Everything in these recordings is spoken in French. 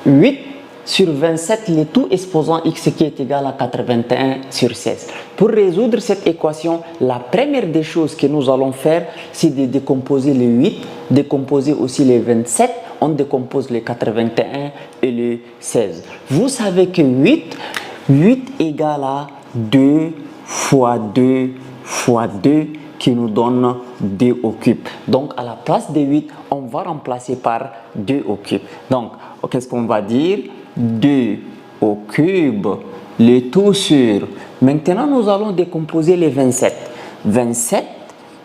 8 sur 27, le tout exposant x qui est égal à 81 sur 16. Pour résoudre cette équation, la première des choses que nous allons faire, c'est de décomposer le 8, décomposer aussi les 27, on décompose les 81 et le 16. Vous savez que 8 égale à 2 fois 2 fois 2 qui nous donne 2 au cube. Donc à la place de 8, on va remplacer par 2 au cube. Donc qu'est-ce qu'on va dire? 2 au cube, le tout sur. Maintenant, nous allons décomposer les 27. 27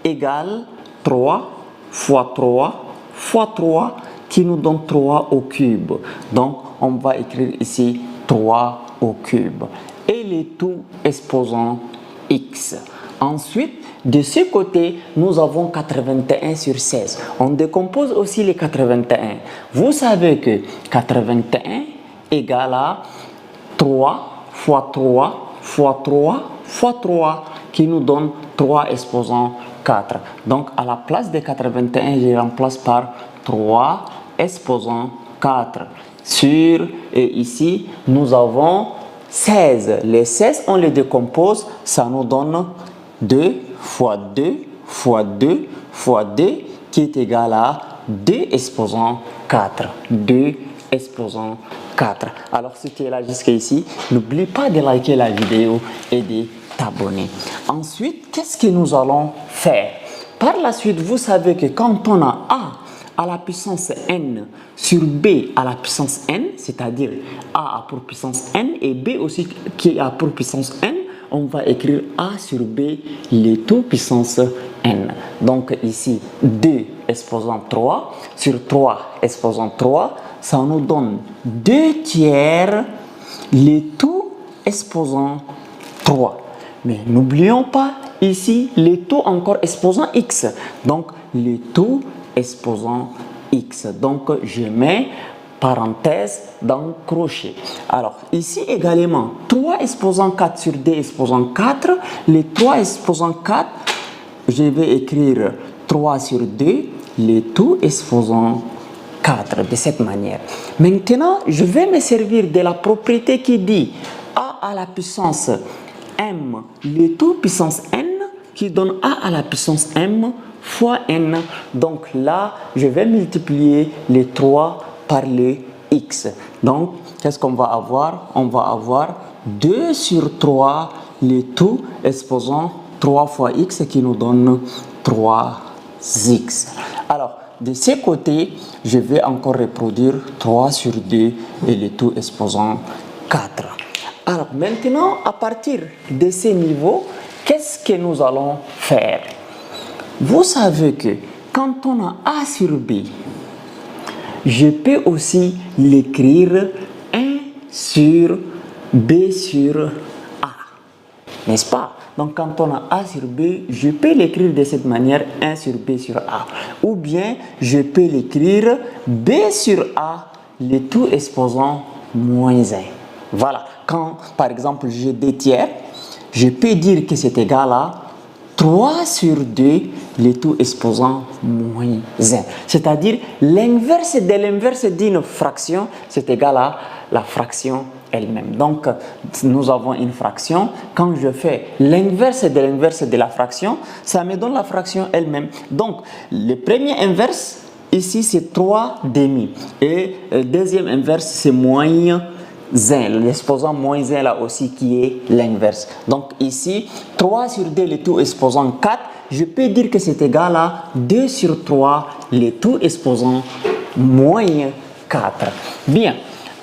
égale 3 fois 3 fois 3 qui nous donne 3 au cube. Donc, on va écrire ici 3 au cube. Et le tout exposant x. Ensuite, de ce côté, nous avons 81 sur 16. On décompose aussi les 81. Vous savez que 81 égale à 3 fois 3 fois 3 fois 3 qui nous donne 3 exposant 4. Donc, à la place de 81, je remplace par 3 exposant 4. Et ici, nous avons 16. Les 16, on les décompose, ça nous donne 2 fois 2 fois 2 fois 2 qui est égal à 2 exposant 4. 2 exposant 4. Alors, si tu es là jusqu'ici, n'oublie pas de liker la vidéo et de t'abonner. Ensuite, qu'est-ce que nous allons faire? Par la suite, vous savez que quand on a A à la puissance n sur B à la puissance n, c'est-à-dire A a pour puissance n et B aussi qui a pour puissance n, on va écrire A sur B, le tout puissance n. Donc ici, 2 exposant 3 sur 3 exposant 3, ça nous donne 2 tiers, le tout exposant 3. Mais n'oublions pas ici, le tout encore exposant x. Donc, le tout exposant x. Donc, je mets parenthèse dans crochet. Alors, ici également, 3 exposant 4 sur 2 exposant 4. Les 3 exposant 4, je vais écrire 3 sur 2, le tout exposant 4 de cette manière. Maintenant, je vais me servir de la propriété qui dit a à la puissance m, le tout puissance n, qui donne a à la puissance m fois n. Donc là, je vais multiplier les 3 par le x. Donc, qu'est-ce qu'on va avoir? On va avoir 2 sur 3, le tout exposant 3 fois x qui nous donne 3x. Alors, de ce côté, je vais encore reproduire 3 sur 2 et le tout exposant 4. Alors maintenant, à partir de ces niveaux, qu'est-ce que nous allons faire? Vous savez que quand on a A sur B, je peux aussi l'écrire 1 sur B sur A. N'est-ce pas? Donc quand on a A sur B, je peux l'écrire de cette manière 1 sur B sur A. Ou bien je peux l'écrire B sur A, le tout exposant moins 1. Voilà. Quand par exemple j'ai 2 tiers, je peux dire que c'est égal à 3 sur 2, le tout exposant moins 1. C'est-à-dire l'inverse de l'inverse d'une fraction, c'est égal à la fraction elle-même. Donc, nous avons une fraction. Quand je fais l'inverse de la fraction, ça me donne la fraction elle-même. Donc, le premier inverse, ici, c'est 3 demi. Et le deuxième inverse, c'est moins 1. L'exposant moins 1 là aussi qui est l'inverse. Donc, ici, 3 sur 2, le tout exposant 4. Je peux dire que c'est égal à 2 sur 3, le tout exposant moins 4. Bien.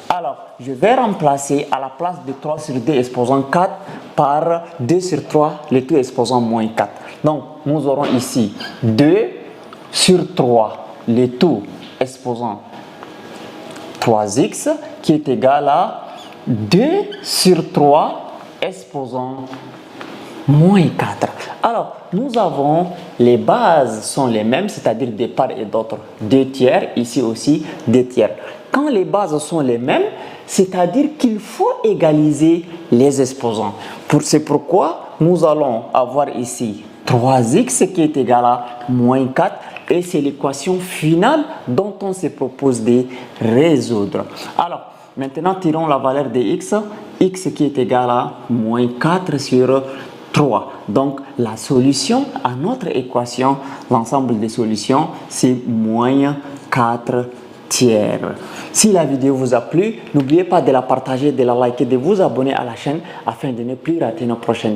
Alors, je vais remplacer à la place de 3 sur 2 exposant 4 par 2 sur 3, le tout exposant moins 4. Donc, nous aurons ici 2 sur 3, le tout exposant 3x, qui est égal à 2 sur 3 exposant moins 4. Alors, nous avons, les bases sont les mêmes, c'est-à-dire de part et d'autre 2 tiers, ici aussi 2 tiers. Quand les bases sont les mêmes, c'est-à-dire qu'il faut égaliser les exposants. C'est pourquoi nous allons avoir ici 3x qui est égal à moins 4. et c'est l'équation finale dont on se propose de résoudre. Alors, maintenant, tirons la valeur de x qui est égal à moins 4 sur 3. Donc, la solution à notre équation, l'ensemble des solutions, c'est moins 4 tiers. Si la vidéo vous a plu, n'oubliez pas de la partager, de la liker, de vous abonner à la chaîne afin de ne plus rater nos prochaines vidéos.